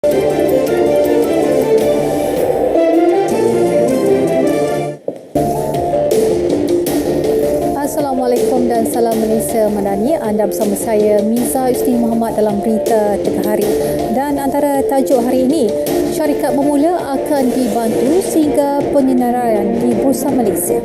Assalamualaikum dan salam Malaysia Madani. Anda bersama saya Miza Yusni Muhammad dalam berita tengah hari. Dan antara tajuk hari ini, syarikat bermula akan dibantu sehingga penyenaraian di Bursa Malaysia.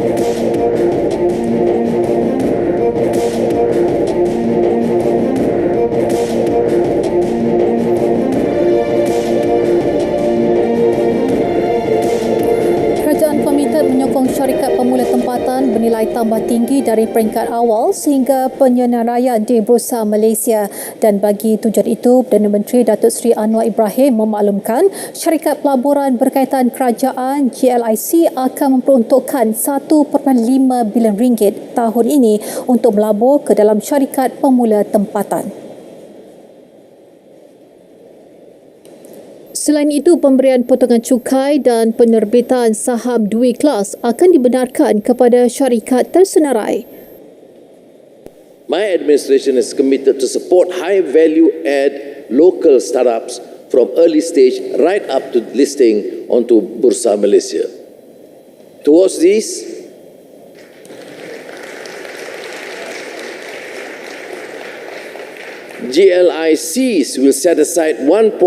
Kerajaan komited menyokong syarikat pemula tempatan bernilai tambah tinggi dari peringkat awal sehingga penyenaraian di Bursa Malaysia. Dan bagi tujuan itu, Perdana Menteri Datuk Seri Anwar Ibrahim memaklumkan syarikat pelaburan berkaitan kerajaan GLIC akan memperuntukkan 1.5 bilion ringgit tahun ini untuk melabur ke dalam syarikat pemula tempatan. Selain itu, pemberian potongan cukai dan penerbitan saham dui kelas akan dibenarkan kepada syarikat tersenarai. My administration is committed to support high value add local startups from early stage right up to listing onto Bursa Malaysia. Towards this, GLICs will set aside 1.5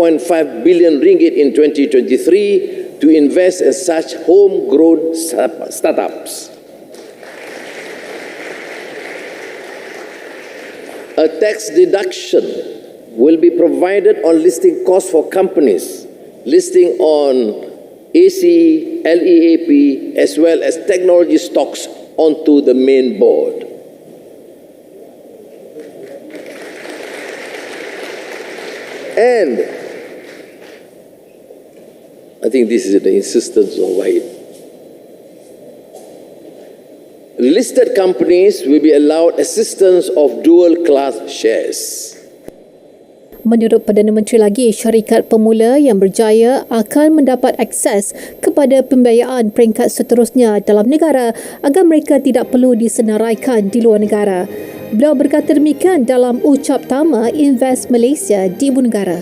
billion ringgit in 2023 to invest in such homegrown startups. A tax deduction will be provided on listing costs for companies listing on AC, LEAP, as well as technology stocks onto the main board. And I think this is the insistence of Wahid. Listed companies will be allowed assistance of dual class shares. Menurut Perdana Menteri lagi, syarikat pemula yang berjaya akan mendapat akses kepada pembiayaan peringkat seterusnya dalam negara agar mereka tidak perlu disenaraikan di luar negara. Beliau berkata demikian dalam ucap tama Invest Malaysia di Ibu Negara.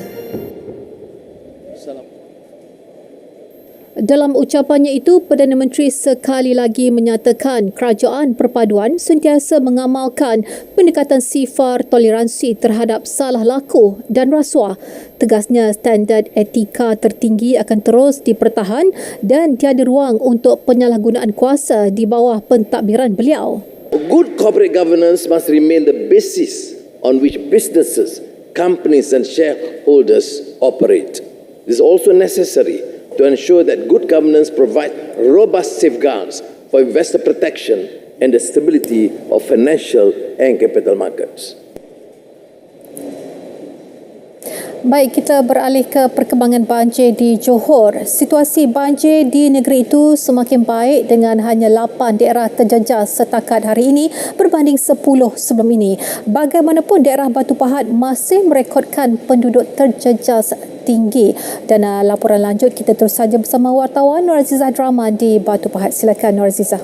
Dalam ucapannya itu, Perdana Menteri sekali lagi menyatakan kerajaan perpaduan sentiasa mengamalkan pendekatan sifar toleransi terhadap salah laku dan rasuah. Tegasnya, standard etika tertinggi akan terus dipertahan dan tiada ruang untuk penyalahgunaan kuasa di bawah pentadbiran beliau. Good corporate governance must remain the basis on which businesses, companies and shareholders operate. It is also necessary to ensure that good governance provides robust safeguards for investor protection and the stability of financial and capital markets. Baik, kita beralih ke perkembangan banjir di Johor. Situasi banjir di negeri itu semakin baik dengan hanya 8 daerah terjejas setakat hari ini berbanding 10 sebelum ini. Bagaimanapun, daerah Batu Pahat masih merekodkan penduduk terjejas tinggi. Dan laporan lanjut kita terus saja bersama wartawan Nur Azizah Drama di Batu Pahat. Silakan Nur Azizah.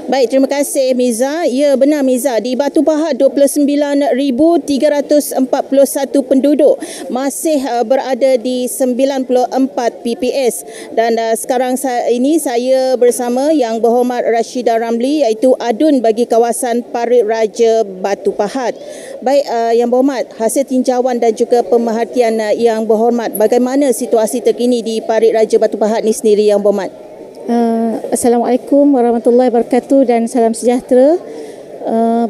Baik, terima kasih Miza. Ya, benar Miza. Di Batu Pahat 29,341 penduduk masih berada di 94 PPS. Dan sekarang ini saya bersama Yang Berhormat Rashidah Ramli, iaitu Adun bagi kawasan Parit Raja Batu Pahat. Baik, Yang Berhormat, hasil tinjauan dan juga pemerhatian Yang Berhormat, bagaimana situasi terkini di Parit Raja Batu Pahat ni sendiri Yang Berhormat? Assalamualaikum warahmatullahi wabarakatuh dan salam sejahtera.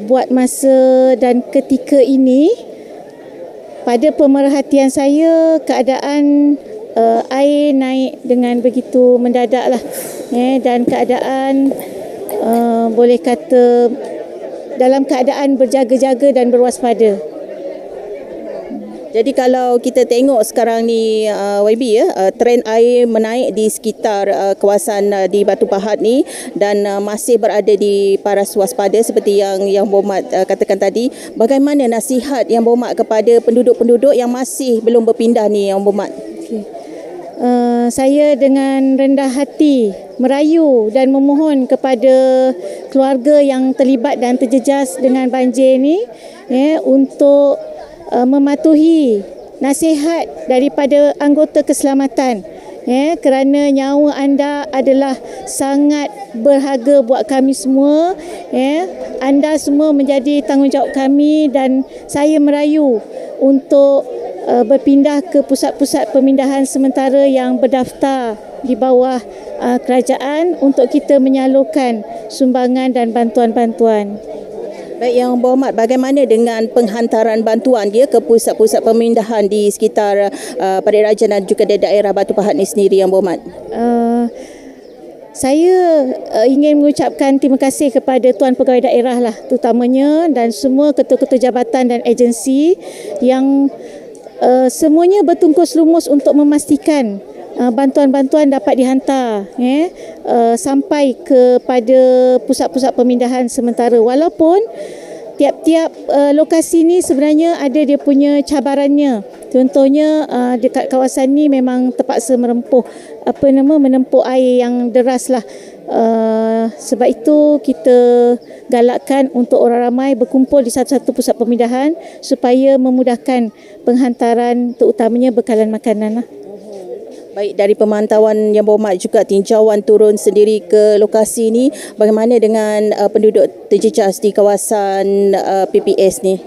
Buat masa dan ketika ini, pada pemerhatian saya, keadaan air naik dengan begitu mendadak lah, dan keadaan boleh kata dalam keadaan berjaga-jaga dan berwaspada. Jadi kalau kita tengok sekarang ni YB trend air menaik di sekitar kawasan di Batu Pahat ni dan masih berada di paras waspada seperti yang Berhormat katakan tadi. Bagaimana nasihat Yang Berhormat kepada penduduk-penduduk yang masih belum berpindah ni Yang Berhormat? Saya dengan rendah hati merayu dan memohon kepada keluarga yang terlibat dan terjejas dengan banjir ni untuk mematuhi nasihat daripada anggota keselamatan. Kerana nyawa anda adalah sangat berharga buat kami semua. Anda semua menjadi tanggungjawab kami dan saya merayu untuk berpindah ke pusat-pusat pemindahan sementara yang berdaftar di bawah kerajaan untuk kita menyalurkan sumbangan dan bantuan-bantuan. Baik, Yang Berhormat, bagaimana dengan penghantaran bantuan dia ke pusat-pusat pemindahan di sekitar Parit Raja dan juga di daerah Batu Pahat ni sendiri, Yang Berhormat? Saya ingin mengucapkan terima kasih kepada Tuan Pegawai Daerah lah terutamanya dan semua ketua-ketua jabatan dan agensi yang semuanya bertungkus lumus untuk memastikan bantuan-bantuan dapat dihantar sampai kepada pusat-pusat pemindahan sementara. Walaupun tiap-tiap lokasi ni sebenarnya ada dia punya cabarannya. Contohnya dekat kawasan ni memang terpaksa menempuh air yang deras lah. Sebab itu kita galakkan untuk orang ramai berkumpul di satu-satu pusat pemindahan supaya memudahkan penghantaran terutamanya bekalan makanan lah. Baik, dari pemantauan Yang Berhormat juga tinjauan turun sendiri ke lokasi ni, bagaimana dengan penduduk terjejas di kawasan PPS ni?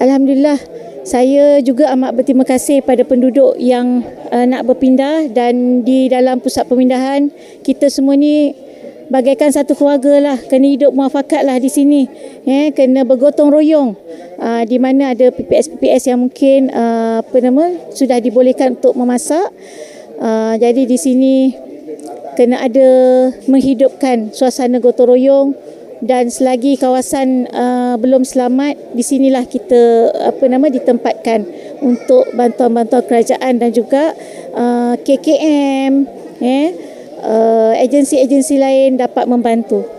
Alhamdulillah, saya juga amat berterima kasih pada penduduk yang nak berpindah dan di dalam pusat pemindahan kita semua ni bagaikan satu keluarga lah, kena hidup muafakat lah di sini, kena bergotong royong. Di mana ada PPS yang mungkin sudah dibolehkan untuk memasak. Jadi di sini kena ada menghidupkan suasana gotong royong dan selagi kawasan belum selamat, di sinilah kita ditempatkan untuk bantuan-bantuan kerajaan dan juga KKM, agensi-agensi lain dapat membantu.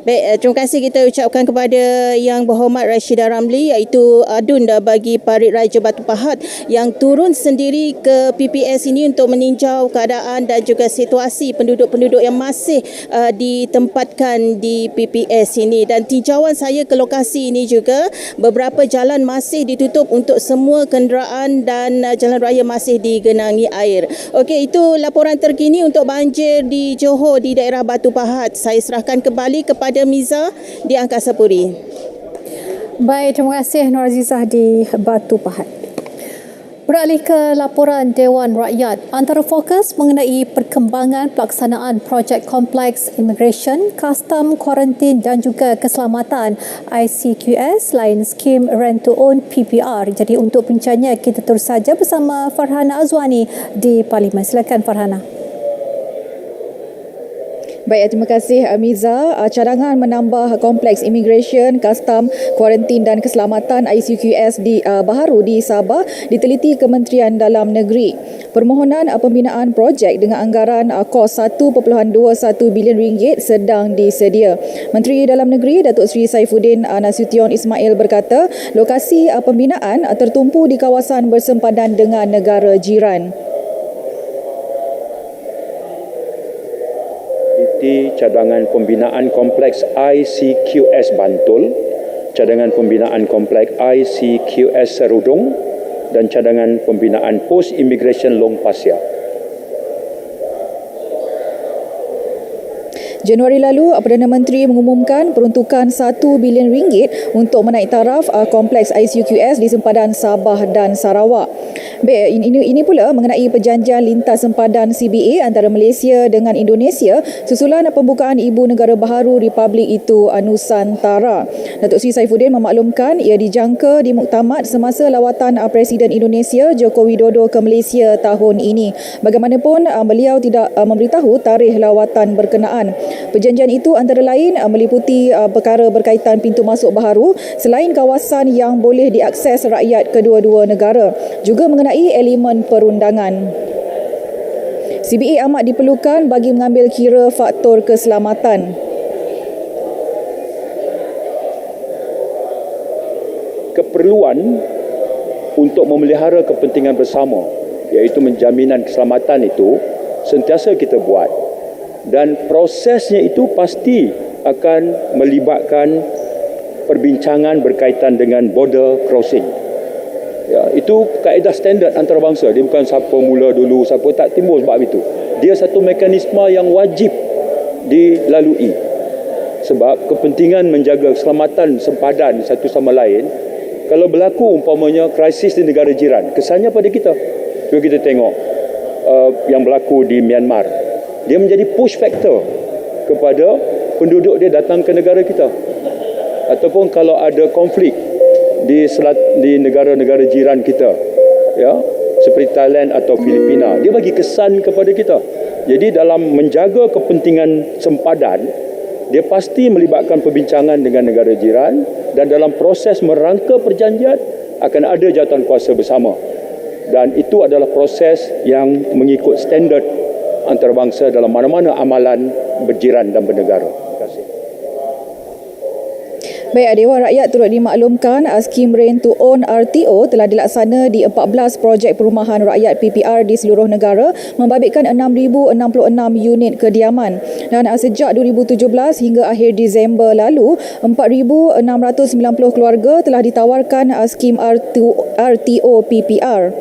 Baik, terima kasih kita ucapkan kepada Yang Berhormat Rashidah Ramli, iaitu Adun bagi Parit Raja Batu Pahat yang turun sendiri ke PPS ini untuk meninjau keadaan dan juga situasi penduduk-penduduk yang masih ditempatkan di PPS ini. Dan tinjauan saya ke lokasi ini juga, beberapa jalan masih ditutup untuk semua kenderaan dan jalan raya masih digenangi air. Okey, itu laporan terkini untuk banjir di Johor di daerah Batu Pahat. Saya serahkan kembali kepada Miza di Angkasa Puri. Baik, terima kasih Nur Azizah di Batu Pahat. Beralih ke laporan Dewan Rakyat, antara fokus mengenai perkembangan pelaksanaan projek kompleks immigration, custom, kuarantin dan juga keselamatan ICQS selain skim Rent to Own PPR. Jadi untuk bincangnya kita terus saja bersama Farhana Azwani di Parlimen. Silakan Farhana. Baik, terima kasih Miza. Cadangan menambah kompleks immigration, custom, kuarantin dan keselamatan ICQS baharu di Sabah diteliti Kementerian Dalam Negeri. Permohonan pembinaan projek dengan anggaran kos RM1.21 bilion sedang disedia. Menteri Dalam Negeri Datuk Seri Saifuddin Nasution Ismail berkata, lokasi pembinaan tertumpu di kawasan bersempadan dengan negara jiran. Cadangan pembinaan kompleks ICQS Bantul, cadangan pembinaan kompleks ICQS Serudong dan cadangan pembinaan Post Immigration Long Pasir. Januari lalu, Perdana Menteri mengumumkan peruntukan RM1 bilion untuk menaik taraf kompleks ICQS di sempadan Sabah dan Sarawak. Baik, ini pula mengenai perjanjian lintas sempadan CBA antara Malaysia dengan Indonesia susulan pembukaan Ibu Negara Baharu Republik itu Nusantara. Datuk Seri Saifuddin memaklumkan ia dijangka di muktamad semasa lawatan Presiden Indonesia Joko Widodo ke Malaysia tahun ini. Bagaimanapun, beliau tidak memberitahu tarikh lawatan berkenaan. Perjanjian itu antara lain meliputi perkara berkaitan pintu masuk baharu selain kawasan yang boleh diakses rakyat kedua-dua negara, juga mengenai elemen perundangan. CBA amat diperlukan bagi mengambil kira faktor keselamatan. Keperluan untuk memelihara kepentingan bersama, iaitu menjaminan keselamatan itu sentiasa kita buat. Dan prosesnya itu pasti akan melibatkan perbincangan berkaitan dengan border crossing. Ya, itu kaedah standard antarabangsa. Dia bukan siapa mula dulu, siapa tak timbul sebab itu. Dia satu mekanisme yang wajib dilalui. Sebab kepentingan menjaga keselamatan sempadan satu sama lain, kalau berlaku umpamanya krisis di negara jiran, kesannya pada kita. Cuba kita tengok yang berlaku di Myanmar. Dia menjadi push factor kepada penduduk dia datang ke negara kita. Ataupun kalau ada konflik di negara-negara jiran kita, ya, seperti Thailand atau Filipina, dia bagi kesan kepada kita. Jadi dalam menjaga kepentingan sempadan, dia pasti melibatkan perbincangan dengan negara jiran, dan dalam proses merangka perjanjian akan ada jawatan kuasa bersama. Dan itu adalah proses yang mengikut standard antarabangsa dalam mana-mana amalan berjiran dan bernegara. Terima kasih. Baik, Dewan Rakyat turut dimaklumkan skim Rent to Own RTO telah dilaksana di 14 projek perumahan rakyat PPR di seluruh negara, membabitkan 6,066 unit kediaman. Dan sejak 2017 hingga akhir Disember lalu, 4,690 keluarga telah ditawarkan skim RTO PPR.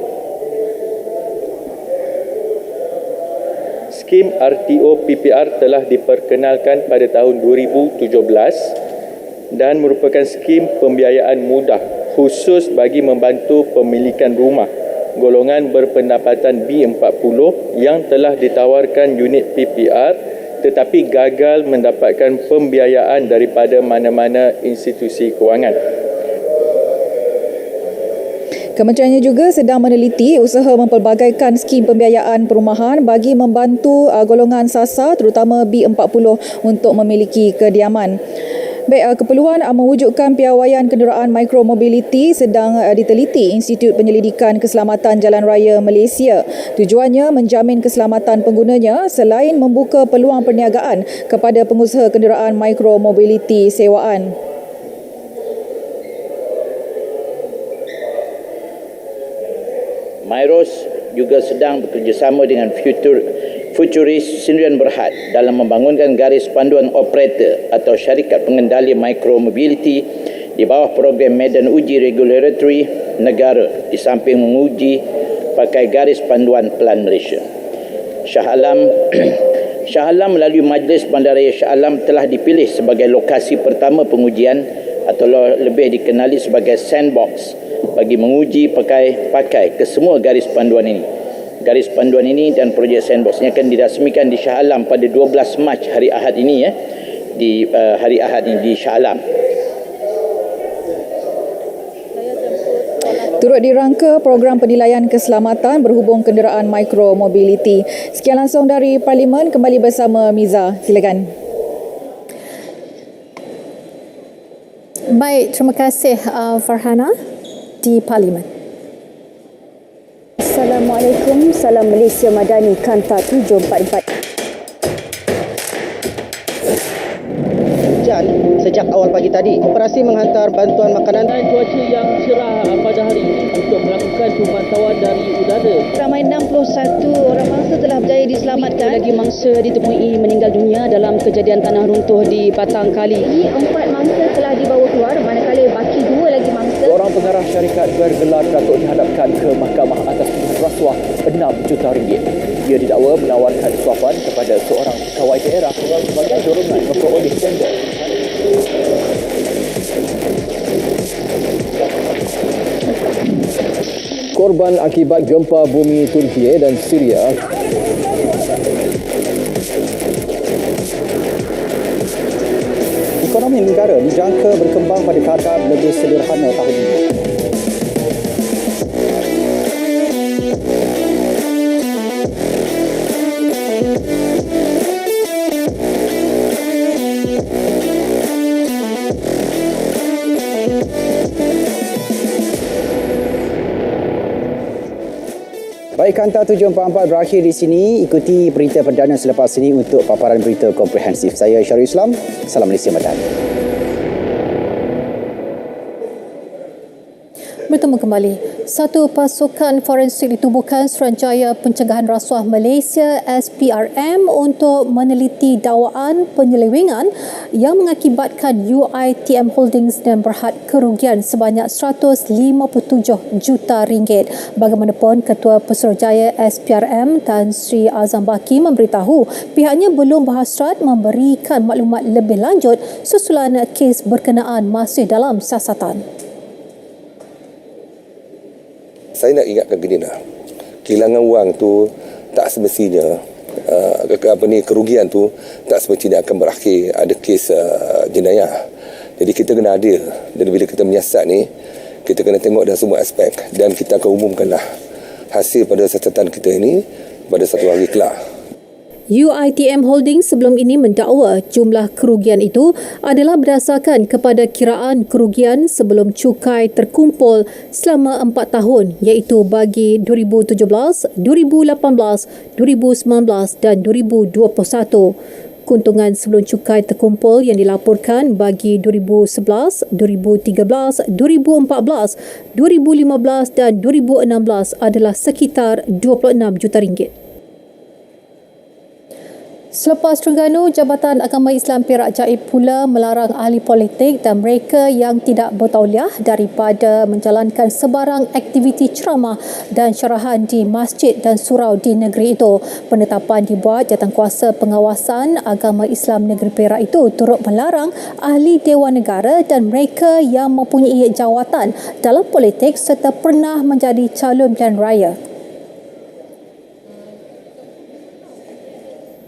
Skim RTO PPR telah diperkenalkan pada tahun 2017 dan merupakan skim pembiayaan mudah khusus bagi membantu pemilikan rumah golongan berpendapatan B40 yang telah ditawarkan unit PPR tetapi gagal mendapatkan pembiayaan daripada mana-mana institusi kewangan. Kementeriannya juga sedang meneliti usaha mempelbagaikan skim pembiayaan perumahan bagi membantu golongan sasar terutama B40 untuk memiliki kediaman. Baik, keperluan mewujudkan piawaian kenderaan mikromobiliti sedang diteliti Institut Penyelidikan Keselamatan Jalan Raya Malaysia. Tujuannya menjamin keselamatan penggunanya selain membuka peluang perniagaan kepada pengusaha kenderaan mikromobiliti sewaan. Myros juga sedang bekerjasama dengan Futuris Sdn Berhad dalam membangunkan garis panduan operator atau syarikat pengendali mikromobiliti di bawah program medan uji regulatory negara di samping menguji pakai garis panduan Pelan Malaysia. Shah Alam melalui Majlis Bandaraya Shah Alam telah dipilih sebagai lokasi pertama pengujian atau lebih dikenali sebagai sandbox bagi menguji pakai ke semua garis panduan ini. Garis panduan ini dan projek sandbox ini akan dirasmikan di Shah Alam pada 12 Mac hari Ahad ini di hari Ahad ini di Shah Alam. Turut dirangka program penilaian keselamatan berhubung kenderaan mikromobiliti. Sekian langsung dari Parlimen, kembali bersama Miza. Silakan. Baik, terima kasih Farhana di Parlimen. Assalamualaikum, Salam Malaysia Madani, Kanta 744. Sejak awal pagi tadi, operasi menghantar bantuan makanan dan cuaca yang cerah pada hari ini untuk melakukan pemantauan dari udara. Ramai 61 orang mangsa telah berjaya diselamatkan. Lagi mangsa ditemui meninggal dunia dalam kejadian tanah runtuh di Patang Kali. 4 mangsa telah dibawa keluar, manakala baki 2 lagi mangsa. Seorang pengarah syarikat bergelar datuk dihadapkan ke mahkamah atas tuduhan rasuah 6 juta ringgit. Dia didakwa menawarkan suapan kepada seorang pegawai daerah sebagai dorongan memperoleh tender. Korban akibat gempa bumi Turkiye dan Syria. Ekonomi negara dijangka berkembang pada kadar lebih sederhana tahun ini. Baik, Kanta 744 berakhir di sini. Ikuti berita perdana selepas ini untuk paparan berita komprehensif. Saya Syarul Islam. Salam Malaysia Madani. Bertemu kembali. Satu pasukan forensik ditubuhkan Suruhanjaya Pencegahan Rasuah Malaysia SPRM untuk meneliti dakwaan penyelewengan yang mengakibatkan UiTM Holdings dan Berhad kerugian sebanyak 157 juta ringgit. Bagaimanapun, Ketua Pesuruhjaya SPRM Tan Sri Azam Baki memberitahu pihaknya belum berhasrat memberikan maklumat lebih lanjut susulan kes berkenaan masih dalam siasatan. Saya nak ingatkan gini lah, kehilangan wang tu tak semestinya kerugian tu tak semestinya akan berakhir ada kes jenayah. Jadi kita kena adil, dan bila kita menyiasat ni kita kena tengok dari semua aspek, dan kita akan umumkanlah hasil pada siasatan kita ini pada satu hari kelak. UiTM Holdings sebelum ini mendakwa jumlah kerugian itu adalah berdasarkan kepada kiraan kerugian sebelum cukai terkumpul selama 4 tahun, iaitu bagi 2017, 2018, 2019 dan 2021. Keuntungan sebelum cukai terkumpul yang dilaporkan bagi 2011, 2013, 2014, 2015 dan 2016 adalah sekitar 26 juta ringgit. Selepas Terengganu, Jabatan Agama Islam Perak Jaib pula melarang ahli politik dan mereka yang tidak bertauliah daripada menjalankan sebarang aktiviti ceramah dan syarahan di masjid dan surau di negeri itu. Penetapan dibuat Jawatankuasa Pengawasan Agama Islam Negeri Perak itu turut melarang ahli Dewan Negara dan mereka yang mempunyai jawatan dalam politik serta pernah menjadi calon pilihan raya.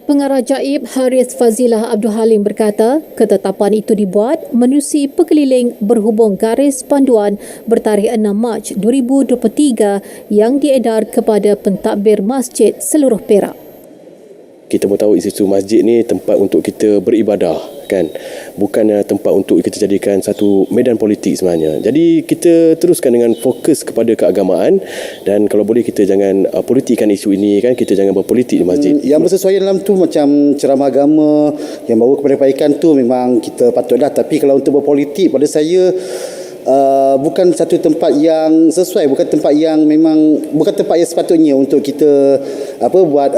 Pengarah Jaib Harith Fazilah Abdul Halim berkata, ketetapan itu dibuat menerusi perkeliling berhubung garis panduan bertarikh 6 Mac 2023 yang diedar kepada pentadbir masjid seluruh Perak. Kita mahu tahu isu masjid ni tempat untuk kita beribadah, kan? Bukan tempat untuk kita jadikan satu medan politik sebenarnya. Jadi kita teruskan dengan fokus kepada keagamaan, dan kalau boleh kita jangan politikkan isu ini, kan? Kita jangan berpolitik di masjid. Yang bersesuaian dalam tu macam ceramah agama yang bawa kepada kebaikan tu memang kita patutlah, tapi kalau untuk berpolitik pada saya bukan satu tempat yang sesuai, bukan tempat yang sepatutnya untuk kita buat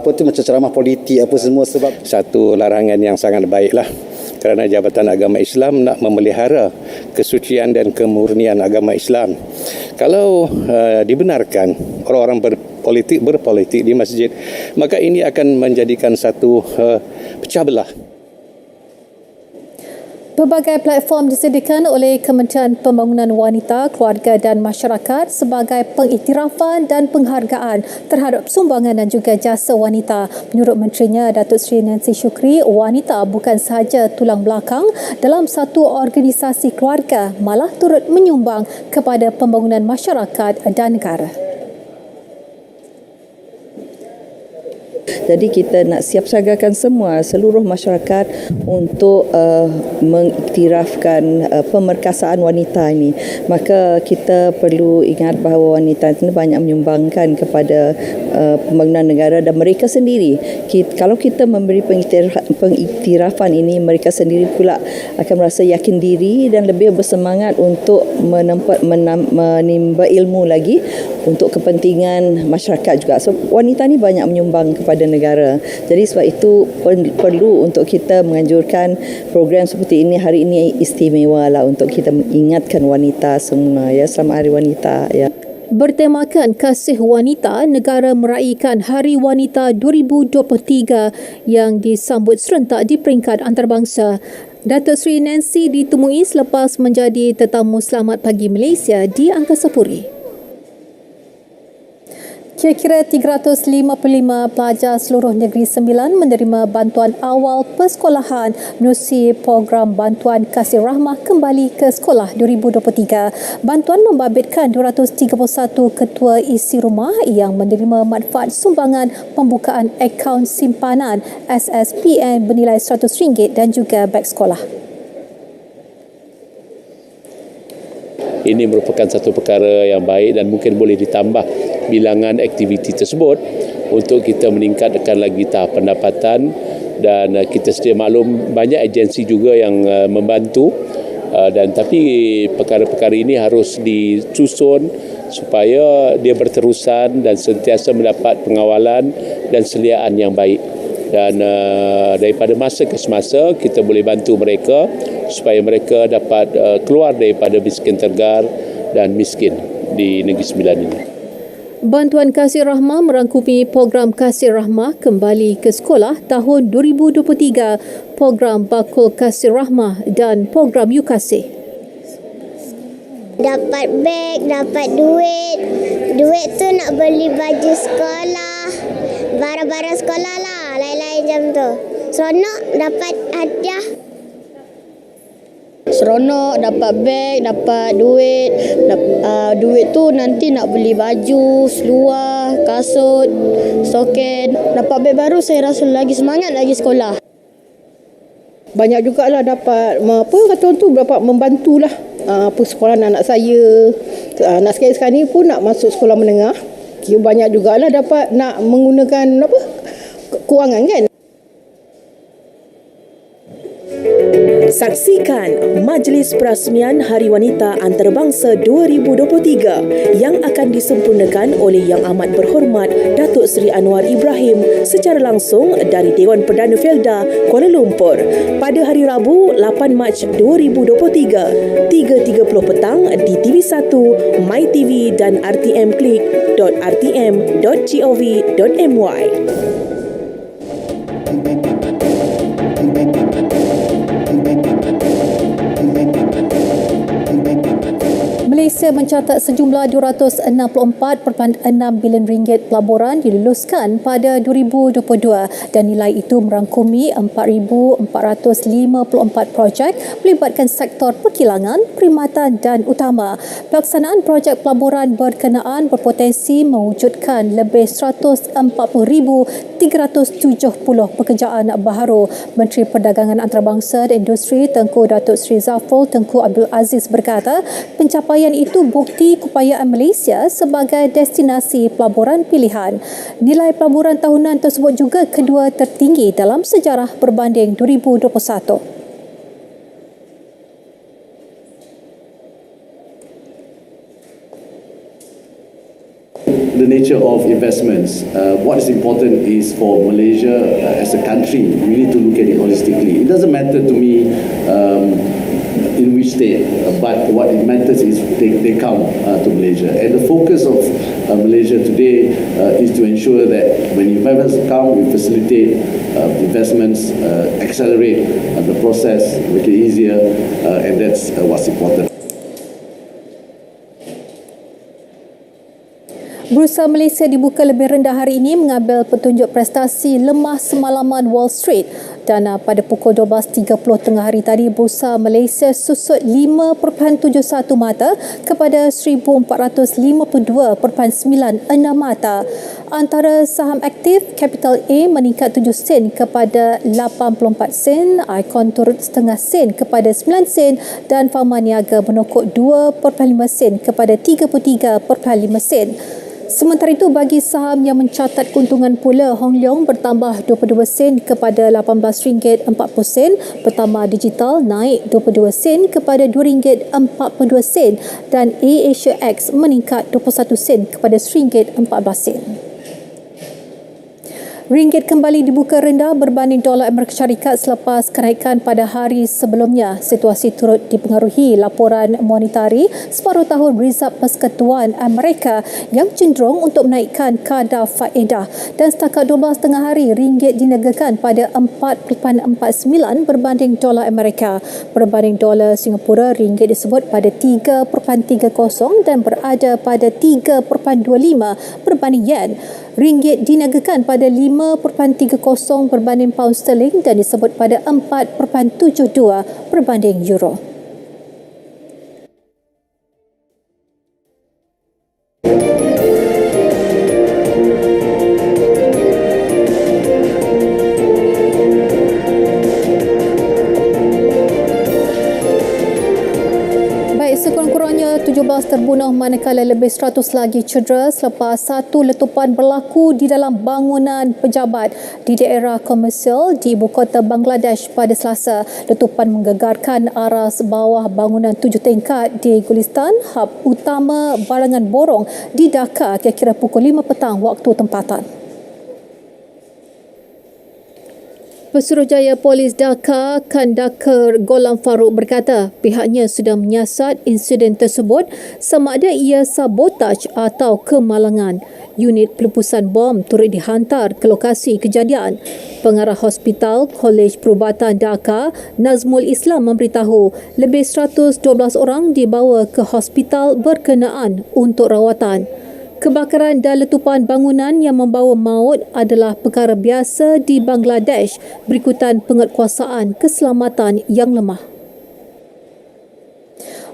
macam ceramah politik apa semua. Sebab satu larangan yang sangat baiklah, kerana Jabatan Agama Islam nak memelihara kesucian dan kemurnian agama Islam. Kalau dibenarkan orang-orang berpolitik di masjid, maka ini akan menjadikan satu pecah belah. Pelbagai platform disediakan oleh Kementerian Pembangunan Wanita, Keluarga dan Masyarakat sebagai pengiktirafan dan penghargaan terhadap sumbangan dan juga jasa wanita. Menurut Menterinya Datuk Seri Nancy Shukri, wanita bukan sahaja tulang belakang dalam satu organisasi keluarga, malah turut menyumbang kepada pembangunan masyarakat dan negara. Jadi kita nak siap siagakan seluruh masyarakat untuk mengiktirafkan pemerkasaan wanita ini. Maka kita perlu ingat bahawa wanita ini banyak menyumbangkan kepada pembangunan negara dan mereka sendiri. Kalau kita memberi pengiktirafan ini, mereka sendiri pula akan merasa yakin diri dan lebih bersemangat untuk menimba ilmu lagi untuk kepentingan masyarakat juga. So wanita ni banyak menyumbang kepada negara. Jadi sebab itu perlu untuk kita menganjurkan program seperti ini. Hari ini istimewa lah untuk kita mengingatkan wanita semua, ya. Selamat Hari Wanita, ya. Bertemakan Kasih Wanita, negara meraihkan Hari Wanita 2023 yang disambut serentak di peringkat antarabangsa. Datuk Seri Nancy ditemui selepas menjadi tetamu Selamat Pagi Malaysia di Angkasa Puri. Kira-kira 355 pelajar seluruh Negeri Sembilan menerima bantuan awal persekolahan menerusi program Bantuan Kasih Rahmah Kembali ke Sekolah 2023. Bantuan membabitkan 231 ketua isi rumah yang menerima manfaat sumbangan pembukaan akaun simpanan SSPN bernilai RM100 dan juga beg sekolah. Ini merupakan satu perkara yang baik dan mungkin boleh ditambah bilangan aktiviti tersebut untuk kita meningkatkan lagi tahap pendapatan, dan kita sedia maklum banyak agensi juga yang membantu Dan tapi perkara-perkara ini harus disusun supaya dia berterusan dan sentiasa mendapat pengawalan dan seliaan yang baik. Dan daripada masa ke semasa kita boleh bantu mereka supaya mereka dapat keluar daripada miskin tergar dan miskin di Negeri Sembilan ini. Bantuan Kasih Rahmah merangkumi program Kasih Rahmah kembali ke sekolah tahun 2023, program Bakul Kasih Rahmah dan program You Kasih. Dapat beg, dapat duit. Duit tu nak beli baju sekolah, barang-barang sekolah lah, lain-lain jam tu. Seronok dapat hadiah. Seronok dapat beg, dapat duit. Duit tu nanti nak beli baju, seluar, kasut, soket. Dapat beg baru saya rasa lagi semangat lagi sekolah. Banyak jugalah dapat kata orang tu dapat membantulah persekolahan anak saya. Anak saya sekarang ni pun nak masuk sekolah menengah. Banyak jugalah dapat nak menggunakan kewangan kan. Saksikan Majlis Perasmian Hari Wanita Antarabangsa 2023 yang akan disempurnakan oleh Yang Amat Berhormat Datuk Seri Anwar Ibrahim secara langsung dari Dewan Perdana Felda Kuala Lumpur pada hari Rabu 8 Mac 2023 3.30 petang di TV1, MyTV dan rtmklik.rtm.gov.my. Malaysia mencatat sejumlah RM264.6 bilion pelaburan diluluskan pada 2022 dan nilai itu merangkumi 4,454 projek melibatkan sektor perkilangan, perkhidmatan dan utama. Pelaksanaan projek pelaburan berkenaan berpotensi mewujudkan lebih 140,370 pekerjaan baharu. Menteri Perdagangan Antarabangsa dan Industri Tengku Datuk Seri Zafrul Tengku Abdul Aziz berkata, pencapaian itu bukti keupayaan Malaysia sebagai destinasi pelaburan pilihan. Nilai pelaburan tahunan tersebut juga kedua tertinggi dalam sejarah berbanding 2021. The nature of investments. What is important is for Malaysia as a country, we need to look at it holistically. It doesn't matter to me in which state, but what it matters is they come to Malaysia. And the focus of Malaysia today is to ensure that when investments come, we facilitate investments, accelerate the process, make it easier, and that's what's important. Bursa Malaysia dibuka lebih rendah hari ini mengambil petunjuk prestasi lemah semalaman Wall Street dan pada pukul 12.30 tengah hari tadi Bursa Malaysia susut 5.71 mata kepada 1452.96 mata. Antara saham aktif, Capital A meningkat 7 sen kepada 84 sen, Icon turun setengah sen kepada 9 sen dan Fama Niaga menokok 2.5 sen kepada 33.5 sen. Sementara itu, bagi saham yang mencatat keuntungan pula, Hong Leong bertambah 22 sen kepada RM18.40, Pertama Digital naik 22 sen kepada RM2.42 dan AirAsia X meningkat 21 sen kepada RM1.14. Ringgit kembali dibuka rendah berbanding dolar Amerika Syarikat selepas kenaikan pada hari sebelumnya. Situasi turut dipengaruhi laporan monetari separuh tahun Reserve Persekutuan Amerika yang cenderung untuk menaikkan kadar faedah. Dan setakat 12 hari, ringgit diniagakan pada 4.49 berbanding dolar Amerika. Berbanding dolar Singapura, ringgit disebut pada 3.30 dan berada pada 3.25 berbanding yen. Ringgit diniagakan pada 5.30 berbanding pound sterling dan disebut pada 4.72 berbanding euro. terbunuh manakala lebih 100 lagi cedera selepas satu letupan berlaku di dalam bangunan pejabat di daerah komersial di ibu kota Bangladesh pada Selasa. Letupan menggegarkan aras bawah bangunan 7 tingkat di Gulistan, hub utama barangan borong di Dhaka kira-kira pukul 5 petang waktu tempatan. Pesuruhjaya Polis Dhaka, Kandakar Gholam Farouk berkata pihaknya sudah menyiasat insiden tersebut sama ada ia sabotaj atau kemalangan. Unit pelepusan bom turut dihantar ke lokasi kejadian. Pengarah Hospital Kolej Perubatan Dhaka, Nazmul Islam memberitahu lebih 112 orang dibawa ke hospital berkenaan untuk rawatan. Kebakaran dan letupan bangunan yang membawa maut adalah perkara biasa di Bangladesh berikutan penguatkuasaan keselamatan yang lemah.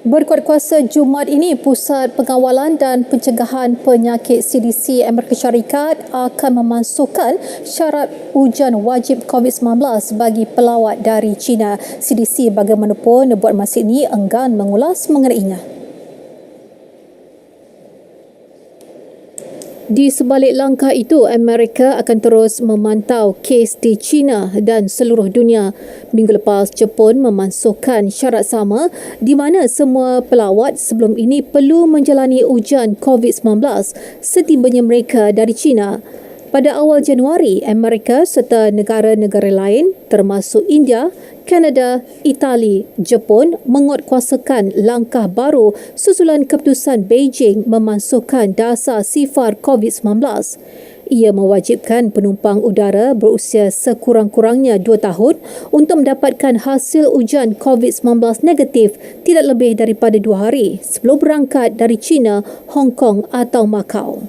Berkuat kuasa Jumaat ini, Pusat Pengawalan dan Pencegahan Penyakit CDC Amerika Syarikat akan memasukkan syarat ujian wajib COVID-19 bagi pelawat dari China. CDC bagaimanapun buat masa ini enggan mengulas mengenainya. Di sebalik langkah itu, Amerika akan terus memantau kes di China dan seluruh dunia. Minggu lepas, Jepun memasukkan syarat sama di mana semua pelawat sebelum ini perlu menjalani ujian COVID-19 setibanya mereka dari China. Pada awal Januari, Amerika serta negara-negara lain termasuk India, Kanada, Itali, Jepun menguatkuasakan langkah baru susulan keputusan Beijing memasukkan dasar sifar COVID-19. Ia mewajibkan penumpang udara berusia sekurang-kurangnya 2 tahun untuk mendapatkan hasil ujian COVID-19 negatif tidak lebih daripada 2 hari sebelum berangkat dari China, Hong Kong atau Macau.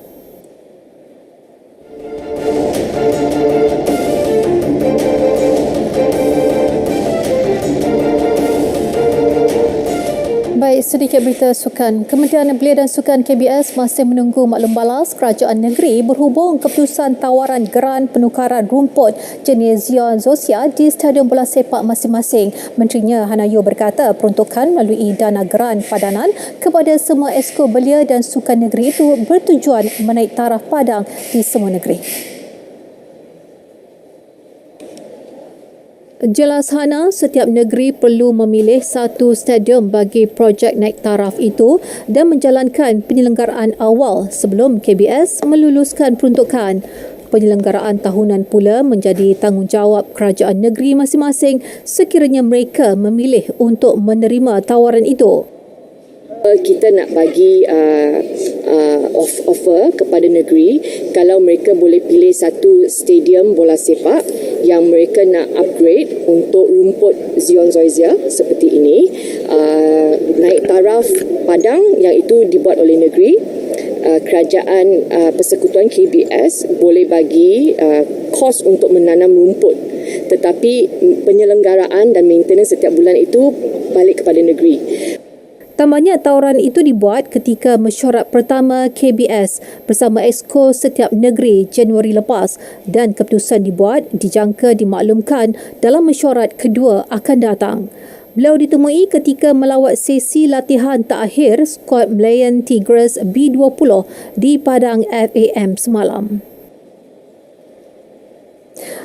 Baik, sedikit berita sukan. Kementerian Belia dan Sukan KBS masih menunggu maklum balas kerajaan negeri berhubung keputusan tawaran geran penukaran rumput jenis Zion Zosia di stadium bola sepak masing-masing. Menterinya Hanayo berkata peruntukan melalui dana geran padanan kepada semua esko belia dan sukan negeri itu bertujuan menaik taraf padang di semua negeri. Jelas Hana, setiap negeri perlu memilih satu stadium bagi projek naik taraf itu dan menjalankan penyelenggaraan awal sebelum KBS meluluskan peruntukan. Penyelenggaraan tahunan pula menjadi tanggungjawab kerajaan negeri masing-masing sekiranya mereka memilih untuk menerima tawaran itu. Kita nak bagi offer kepada negeri kalau mereka boleh pilih satu stadium bola sepak yang mereka nak upgrade untuk rumput Zion Zoysia seperti ini, naik taraf padang yang itu dibuat oleh negeri. Kerajaan Persekutuan KBS boleh bagi kos untuk menanam rumput, tetapi penyelenggaraan dan maintenance setiap bulan itu balik kepada negeri. Tambahnya, tawaran itu dibuat ketika mesyuarat pertama KBS bersama Exco setiap negeri Januari lepas dan keputusan dibuat dijangka dimaklumkan dalam mesyuarat kedua akan datang. Beliau ditemui ketika melawat sesi latihan terakhir skuad Malayan Tigers B20 di Padang FAM semalam.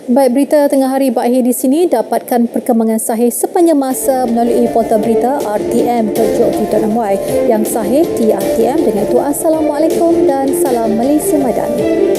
Baik, berita tengah hari berakhir di sini. Dapatkan perkembangan sahih sepanjang masa melalui portal berita rtm.com.my yang sahih di RTM. Dengan itu, Assalamualaikum dan salam Malaysia Madani.